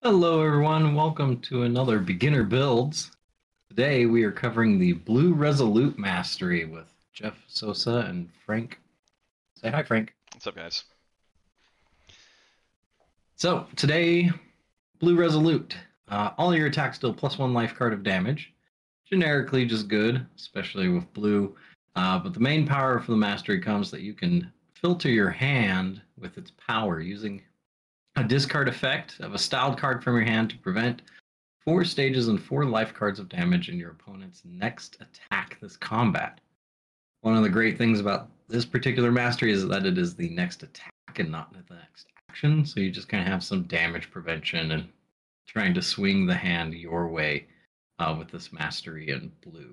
Hello, everyone. Welcome to another Beginner Builds. Today we are covering the Blue Resolute Mastery with Jeff Sosa and Frank. Say hi, Frank. What's up, guys? So today, Blue Resolute. All your attacks deal +1 life card of damage. Generically, just good, especially with blue. But the main power for the mastery comes that you can filter your hand with its power using a discard effect of a styled card from your hand to prevent 4 stages and 4 life cards of damage in your opponent's next attack this combat. One of the great things about this particular mastery is that it is the next attack and not the next action. So you just kind of have some damage prevention and trying to swing the hand your way with this mastery in blue.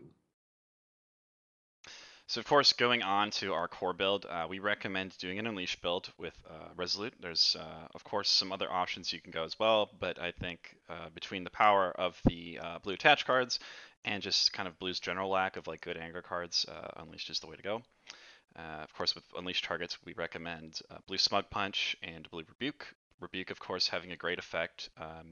So, of course, going on to our core build, we recommend doing an Unleash build with Resolute. There's, of course, some other options you can go as well, but I think between the power of the blue attach cards and just kind of blue's general lack of like good anger cards, Unleashed is the way to go. Of course, with Unleashed targets, we recommend Blue Smug Punch and Blue Rebuke. Rebuke, of course, having a great effect.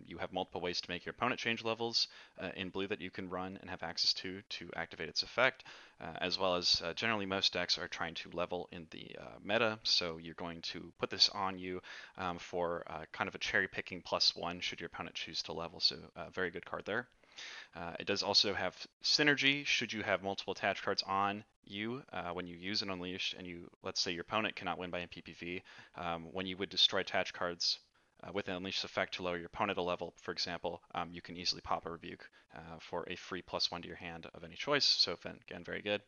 You have multiple ways to make your opponent change levels in blue that you can run and have access to activate its effect, as well as generally most decks are trying to level in the meta, so you're going to put this on you for kind of a cherry picking +1 should your opponent choose to level, so very good card there. It does also have synergy should you have multiple attach cards on you when you use an Unleashed and let's say your opponent cannot win by a PPV. When you would destroy attach cards with an Unleashed effect to lower your opponent a level, for example, you can easily pop a Rebuke for a free +1 to your hand of any choice. So again, very good.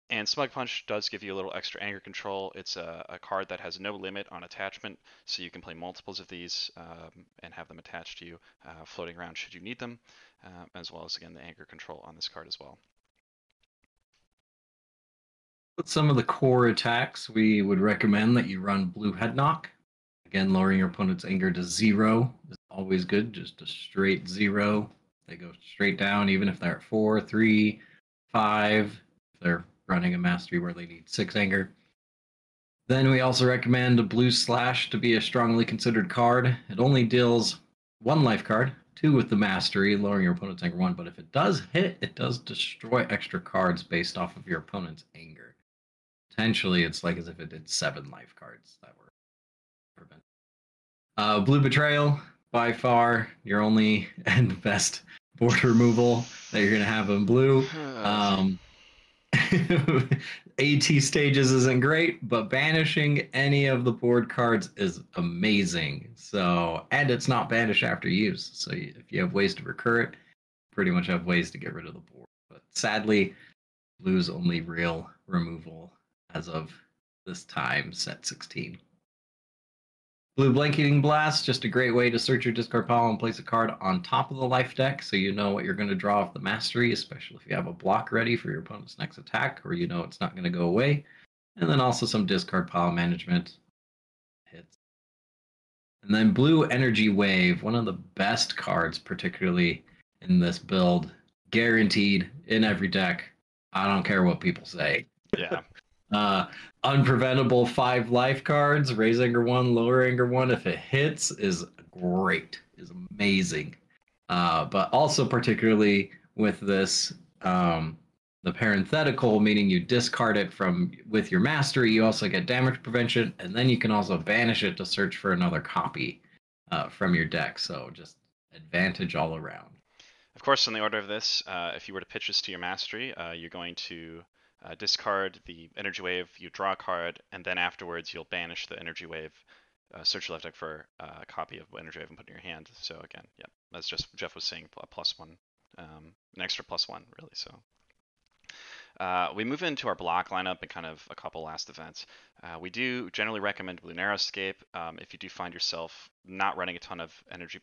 And Smug Punch does give you a little extra anger control. It's a card that has no limit on attachment, so you can play multiples of these and have them attached to you, floating around should you need them, as well as, again, the anger control on this card as well. With some of the core attacks, we would recommend that you run Blue Head Knock. Again, lowering your opponent's anger to 0 is always good, just a straight 0. They go straight down, even if they're at 4, 3, 5, if they're running a mastery where they need 6 anger. Then we also recommend a Blue Slash to be a strongly considered card. It only deals 1 life card, 2 with the mastery, lowering your opponent's anger 1, but if it does hit, it does destroy extra cards based off of your opponent's anger. Potentially, it's like as if it did 7 life cards that were prevented. Blue Betrayal, by far your only and best board removal that you're going to have in blue. AT stages isn't great, but banishing any of the board cards is amazing. So, and it's not banished after use. So if you have ways to recur it, pretty much have ways to get rid of the board. But sadly, blue's only real removal as of this time, set 16. Blue Blanketing Blast, just a great way to search your discard pile and place a card on top of the life deck so you know what you're going to draw off the mastery, especially if you have a block ready for your opponent's next attack or you know it's not going to go away. And then also some discard pile management hits. And then Blue Energy Wave, one of the best cards, particularly in this build, guaranteed in every deck. I don't care what people say. Yeah. Unpreventable 5 life cards, raise anger 1, lower anger 1. If it hits, is great, is amazing. But also particularly with this, the parenthetical, meaning you discard it with your mastery, you also get damage prevention, and then you can also banish it to search for another copy from your deck. So just advantage all around. Of course, in the order of this, if you were to pitch this to your mastery, you're going to discard the energy wave, you draw a card, and then afterwards you'll banish the energy wave, search your left deck for a copy of energy wave and put it in your hand. So again, yeah, that's just Jeff was saying, a +1, an extra +1 really. So we move into our block lineup and kind of a couple last events. We do generally recommend Blue Narrowscape if you do find yourself not running a ton of energy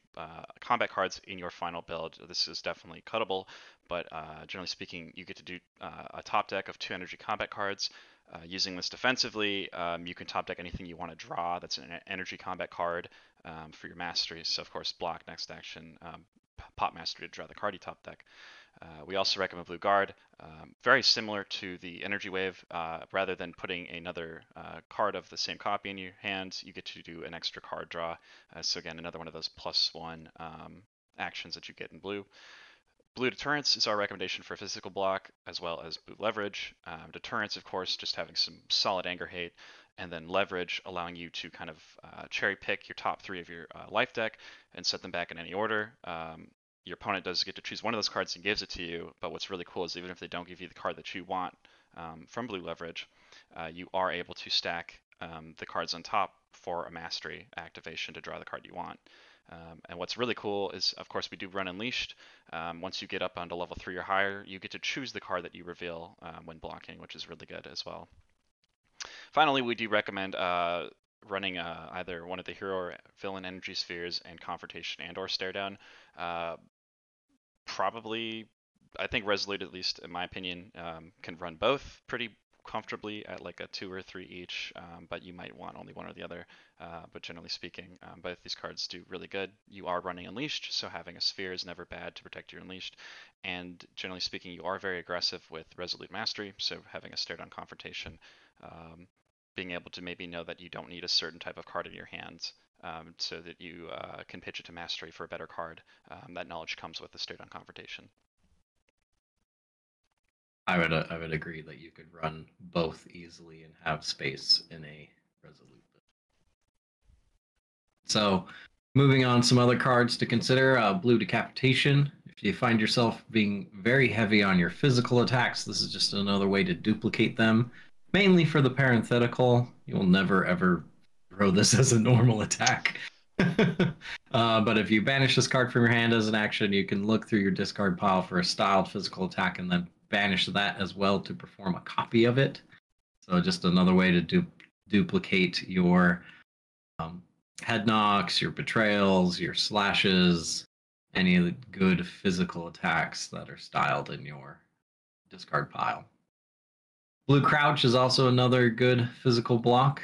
combat cards in your final build. This is definitely cuttable, but generally speaking, you get to do a top deck of 2 energy combat cards. Using this defensively, you can top deck anything you want to draw that's an energy combat card for your mastery. So of course, block next action, pop mastery to draw the card you top deck. We also recommend Blue Guard. Very similar to the Energy Wave. Rather than putting another card of the same copy in your hand, you get to do an extra card draw. So again, another one of those +1 actions that you get in blue. Blue Deterrence is our recommendation for physical block, as well as Blue Leverage. Deterrence, of course, just having some solid anger hate, and then Leverage allowing you to kind of cherry pick your top 3 of your life deck and set them back in any order. Your opponent does get to choose one of those cards and gives it to you, but what's really cool is even if they don't give you the card that you want from Blue Leverage, you are able to stack the cards on top for a Mastery activation to draw the card you want. And what's really cool is, of course, we do run Unleashed. Once you get up onto level 3 or higher, you get to choose the card that you reveal when blocking, which is really good as well. Finally, we do recommend running either one of the hero or villain energy spheres and confrontation and or stare down. Probably, I think Resolute, at least in my opinion, can run both pretty comfortably at like a 2 or 3 each, but you might want only one or the other. But generally speaking, both these cards do really good. You are running Unleashed, so having a sphere is never bad to protect your Unleashed. And generally speaking, you are very aggressive with Resolute Mastery, so having a stare down confrontation, being able to maybe know that you don't need a certain type of card in your hands, so that you can pitch it to Mastery for a better card. That knowledge comes with the stare down confrontation. I would agree that you could run both easily and have space in a Resolute build. So, moving on, some other cards to consider. Blue Decapitation. If you find yourself being very heavy on your physical attacks, this is just another way to duplicate them. Mainly for the parenthetical. You'll never ever throw this as a normal attack. But if you banish this card from your hand as an action, you can look through your discard pile for a styled physical attack and then banish that as well to perform a copy of it. So just another way to duplicate your head knocks, your betrayals, your slashes, any of the good physical attacks that are styled in your discard pile. Blue Crouch is also another good physical block,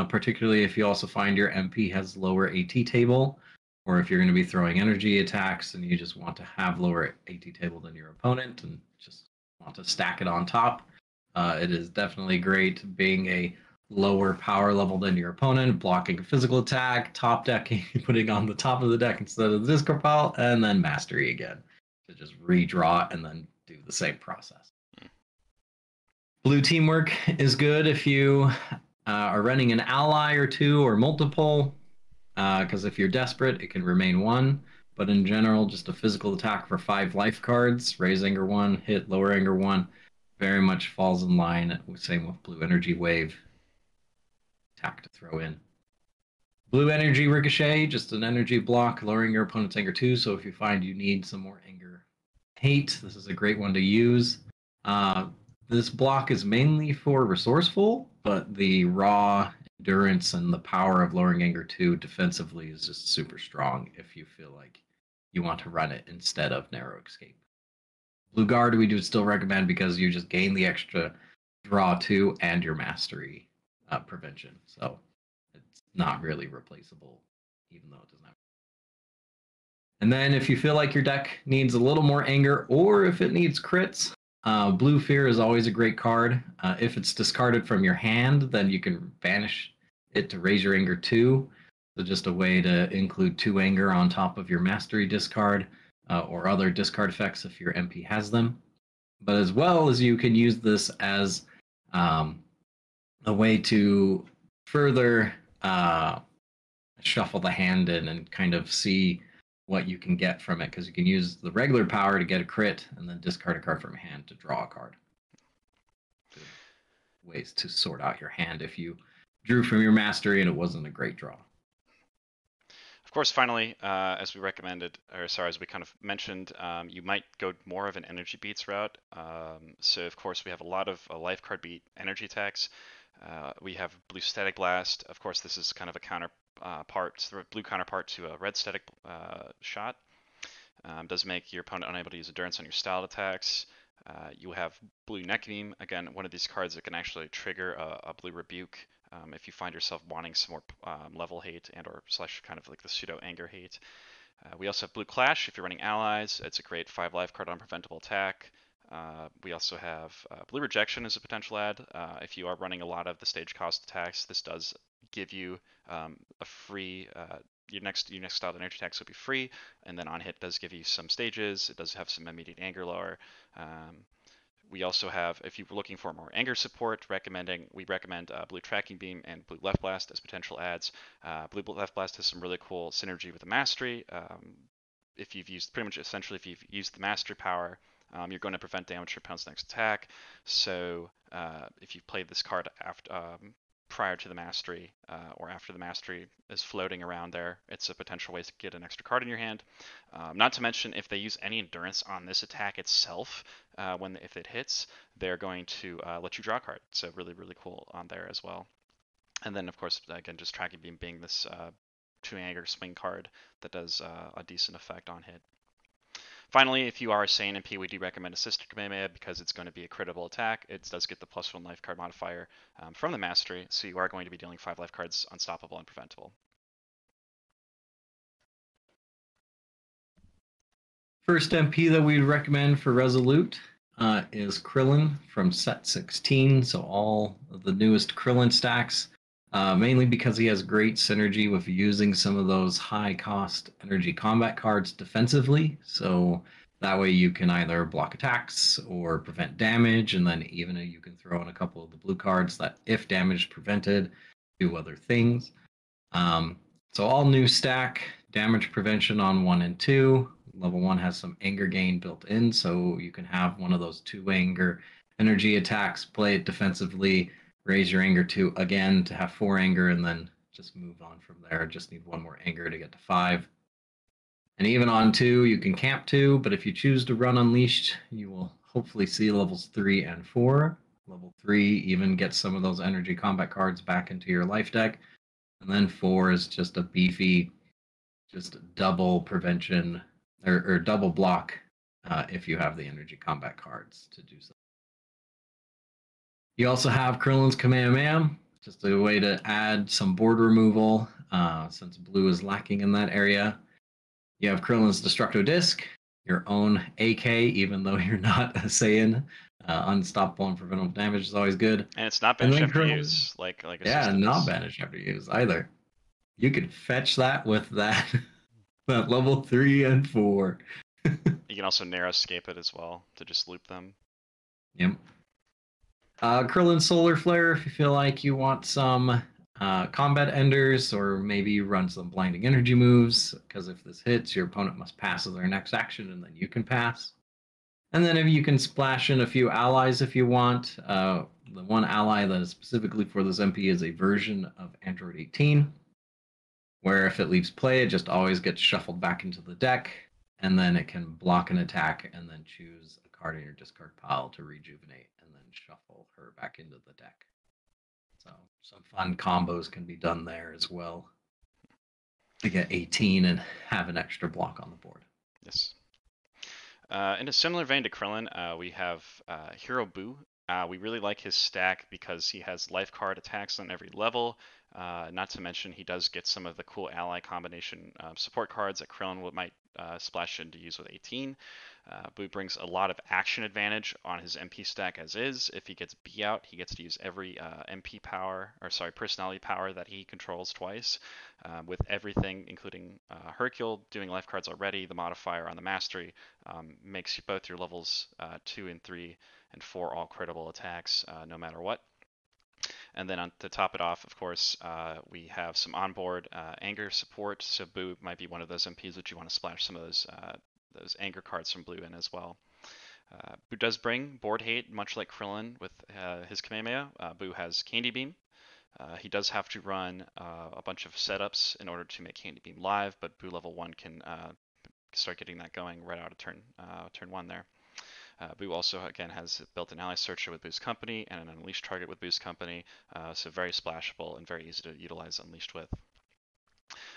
particularly if you also find your MP has lower AT table, or if you're going to be throwing energy attacks and you just want to have lower AT table than your opponent and just want to stack it on top. It is definitely great being a lower power level than your opponent, blocking a physical attack, top decking, putting on the top of the deck instead of the discard pile, and then Mastery again to just redraw and then do the same process. Blue Teamwork is good if you are running an ally or two or multiple, because if you're desperate, it can remain 1. But in general, just a physical attack for 5 life cards, raise anger 1, hit lower anger 1, very much falls in line. Same with Blue Energy Wave. Attack to throw in. Blue Energy Ricochet, just an energy block, lowering your opponent's anger 2. So if you find you need some more anger hate, this is a great one to use. This block is mainly for resourceful, but the raw endurance and the power of lowering anger 2 defensively is just super strong if you feel like you want to run it instead of narrow escape. Blue Guard we do still recommend because you just gain the extra draw 2 and your mastery prevention. So it's not really replaceable, even though it doesn't have. And then if you feel like your deck needs a little more anger or if it needs crits, Blue Fear is always a great card. If it's discarded from your hand, then you can banish it to raise your anger 2. So just a way to include 2 anger on top of your mastery discard or other discard effects if your MP has them. But as well as you can use this as a way to further shuffle the hand in and kind of see what you can get from it, because you can use the regular power to get a crit and then discard a card from your hand to draw a card. Good ways to sort out your hand if you drew from your mastery and it wasn't a great draw. Of course, finally, as we recommended, as we kind of mentioned, you might go more of an energy beats route. So of course we have a lot of life card beat energy attacks. We have Blue Static Blast. Of course, this is kind of a blue counterpart to a red static shot. Does make your opponent unable to use endurance on your styled attacks. You have Blue Neck Beam, again, one of these cards that can actually trigger a Blue Rebuke if you find yourself wanting some more level hate and or / kind of like the pseudo anger hate. We also have Blue Clash if you're running allies. It's a great 5 life card on preventable attack. We also have Blue Rejection as a potential add. If you are running a lot of the stage cost attacks, this does give you a free your next style of energy attacks will be free, and then on hit does give you some stages. It does have some immediate anger lower. We also have, if you're looking for more anger support, we recommend Blue Tracking Beam and Blue Left Blast as potential adds. Blue Left Blast has some really cool synergy with the Mastery. If you've used if you've used the Mastery power, you're going to prevent damage from opponent's next attack. So if you've played this card after prior to the Mastery or after the Mastery is floating around there, it's a potential way to get an extra card in your hand. Not to mention, if they use any endurance on this attack itself, if it hits, they're going to let you draw a card. So really, really cool on there as well. And then, of course, again, just Tracking Beam being this 2 anger swing card that does a decent effect on hit. Finally, if you are a Saiyan MP, we do recommend a Sister Kamehameha because it's going to be a critical attack. It does get the +1 life card modifier from the Mastery, so you are going to be dealing 5 life cards, unstoppable and preventable. First MP that we'd recommend for Resolute is Krillin from set 16. So all of the newest Krillin stacks, mainly because he has great synergy with using some of those high-cost energy combat cards defensively. So that way you can either block attacks or prevent damage, and then even you can throw in a couple of the blue cards that, if damage prevented, do other things. So all new stack, damage prevention on 1 and 2. Level 1 has some anger gain built in, so you can have one of those 2 anger energy attacks, play it defensively, raise your anger 2 again to have 4 anger, and then just move on from there. Just need 1 more anger to get to 5. And even on 2, you can camp 2, but if you choose to run Unleashed, you will hopefully see levels 3 and 4. Level 3 even gets some of those energy combat cards back into your life deck. And then 4 is just a beefy, just double prevention or double block if you have the energy combat cards to do so. You also have Krillin's Kamehameha, just a way to add some board removal since blue is lacking in that area. You have Krillin's Destructo Disc, your own AK, even though you're not a Saiyan. Unstoppable and preventable damage is always good. And it's not banished after use, like a yeah, system not is. banished after use either. You could fetch that with that, that level 3 and 4. You can also narrow escape it as well to just loop them. Yep. Krillin Solar Flare, if you feel like you want some combat enders, or maybe you run some blinding energy moves, because if this hits, your opponent must pass as their next action, and then you can pass. And then if you can splash in a few allies if you want. The one ally that is specifically for this MP is a version of Android 18, where if it leaves play, it just always gets shuffled back into the deck, and then it can block an attack and then choose a card in your discard pile to rejuvenate and then shuffle her back into the deck. So some fun combos can be done there as well to get 18 and have an extra block on the board. Yes. In a similar vein to Krillin, we have Hero Boo. We really like his stack because he has life card attacks on every level. Not to mention he does get some of the cool ally combination support cards that Krillin might splash in to use with 18. Boo brings a lot of action advantage on his MP stack as is. If he gets B out, he gets to use every personality power that he controls twice, with everything, including Hercule doing life cards already. The modifier on the Mastery makes both your levels 2 and 3 and 4 all critical attacks no matter what. And then to top it off, of course, we have some onboard anger support. So Boo might be one of those MPs that you want to splash some of those anger cards from blue in as well. Boo does bring board hate, much like Krillin with his Kamehameha. Boo has Candy Beam. He does have to run a bunch of setups in order to make Candy Beam live, but Boo level 1 can start getting that going right out of turn 1 there. Boo also, again, has built an ally searcher with Boo's Company and an Unleashed target with Boo's Company, so very splashable and very easy to utilize Unleashed with.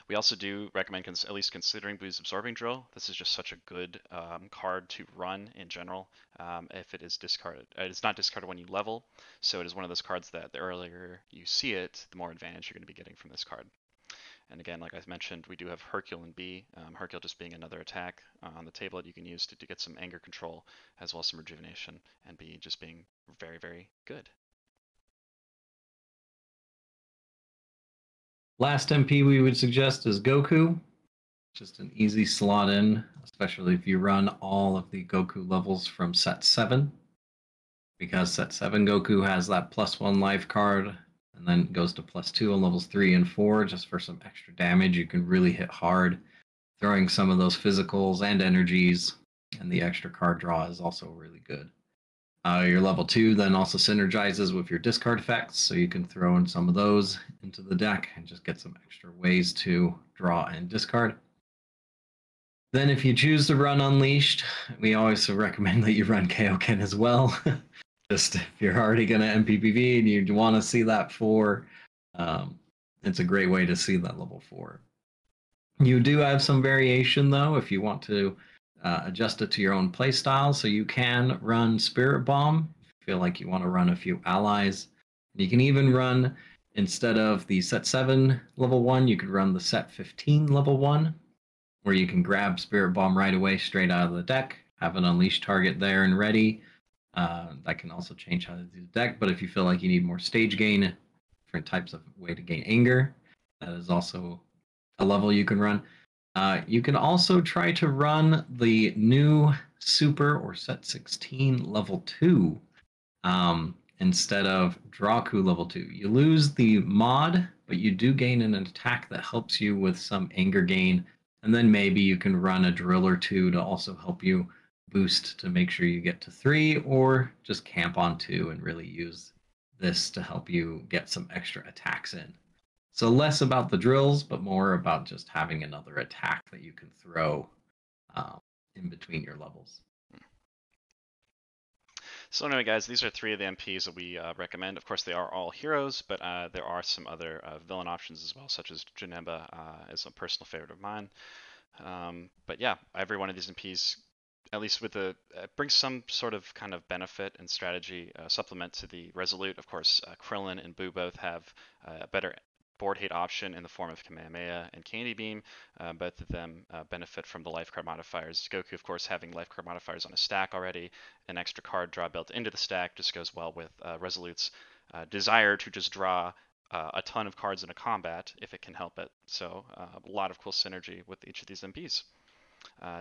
We also do recommend at least considering Boo's Absorbing Drill. This is just such a good card to run in general if it is discarded. It's not discarded when you level, so it is one of those cards that the earlier you see it, the more advantage you're going to be getting from this card. And again, like I mentioned, we do have Hercule and B. Hercule just being another attack on the table that you can use to get some anger control, as well as some rejuvenation, and B just being very, very good. Last MP we would suggest is Goku. Just an easy slot in, especially if you run all of the Goku levels from set 7. Because set 7 Goku has that +1 life card, and then goes to +2 on levels 3 and 4 just for some extra damage. You can really hit hard, throwing some of those physicals and energies, and the extra card draw is also really good. Your level 2 then also synergizes with your discard effects, so you can throw in some of those into the deck and just get some extra ways to draw and discard. Then if you choose to run Unleashed, we always recommend that you run Kaioken as well. Just if you're already going to MPPV and you want to see that 4, it's a great way to see that level 4. You do have some variation though if you want to adjust it to your own playstyle. So you can run Spirit Bomb if you feel like you want to run a few allies. You can even run, instead of the set 7 level 1, you could run the set 15 level 1, where you can grab Spirit Bomb right away straight out of the deck, have an Unleashed target there and ready. That can also change how to do the deck, but if you feel like you need more stage gain, different types of way to gain anger, that is also a level you can run. You can also try to run the new Super or Set 16 level 2 instead of Draku level 2. You lose the mod, but you do gain an attack that helps you with some anger gain, and then maybe you can run a drill or 2 to also help you boost to make sure you get to 3, or just camp on 2 and really use this to help you get some extra attacks in. So less about the drills, but more about just having another attack that you can throw in between your levels. So anyway, guys, these are 3 of the MPs that we recommend. Of course, they are all heroes, but there are some other villain options as well, such as Janemba is a personal favorite of mine. But yeah, every one of these MPs, at least with the brings some sort of kind of benefit and strategy supplement to the Resolute. Of course, Krillin and Boo both have a better board hate option in the form of Kamehameha and Candy Beam. Both of them benefit from the life card modifiers. Goku, of course, having life card modifiers on a stack already, an extra card draw built into the stack just goes well with Resolute's desire to just draw a ton of cards in a combat if it can help it. So a lot of cool synergy with each of these MPs.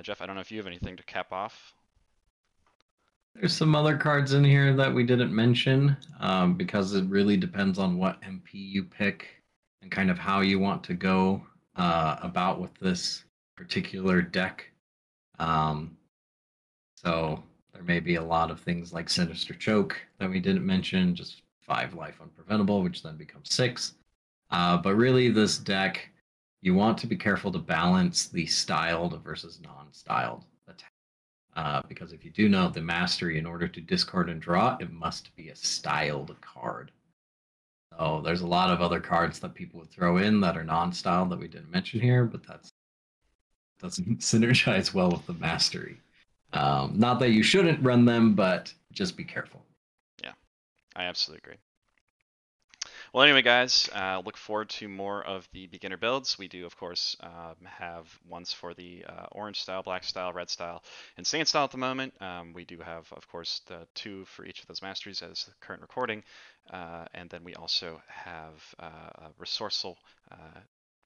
Jeff, I don't know if you have anything to cap off. There's some other cards in here that we didn't mention because it really depends on what MP you pick and kind of how you want to go about with this particular deck. So there may be a lot of things like Sinister Choke that we didn't mention, just 5 life unpreventable, which then becomes 6. But really, this deck, you want to be careful to balance the styled versus non-styled attack. Because if you do know the mastery, in order to discard and draw, it must be a styled card. So there's a lot of other cards that people would throw in that are non-styled that we didn't mention here, but that doesn't synergize well with the mastery. Not that you shouldn't run them, but just be careful. Yeah, I absolutely agree. Well, anyway, guys, look forward to more of the beginner builds. We do, of course, have ones for the orange style, black style, red style, and sand style at the moment. We do have, of course, the 2 for each of those masteries as the current recording. And then we also have resourceful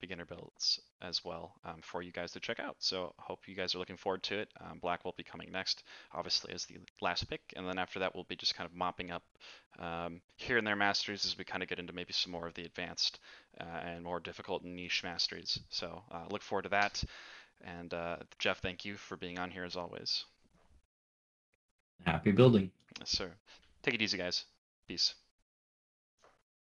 beginner builds as well for you guys to check out. So hope you guys are looking forward to it. Black will be coming next, obviously, as the last pick. And then after that, we'll be just kind of mopping up here and there masteries as we kind of get into maybe some more of the advanced and more difficult niche masteries. So look forward to that. And Jeff, thank you for being on here as always. Happy building. Yes, sir. Take it easy, guys. Peace.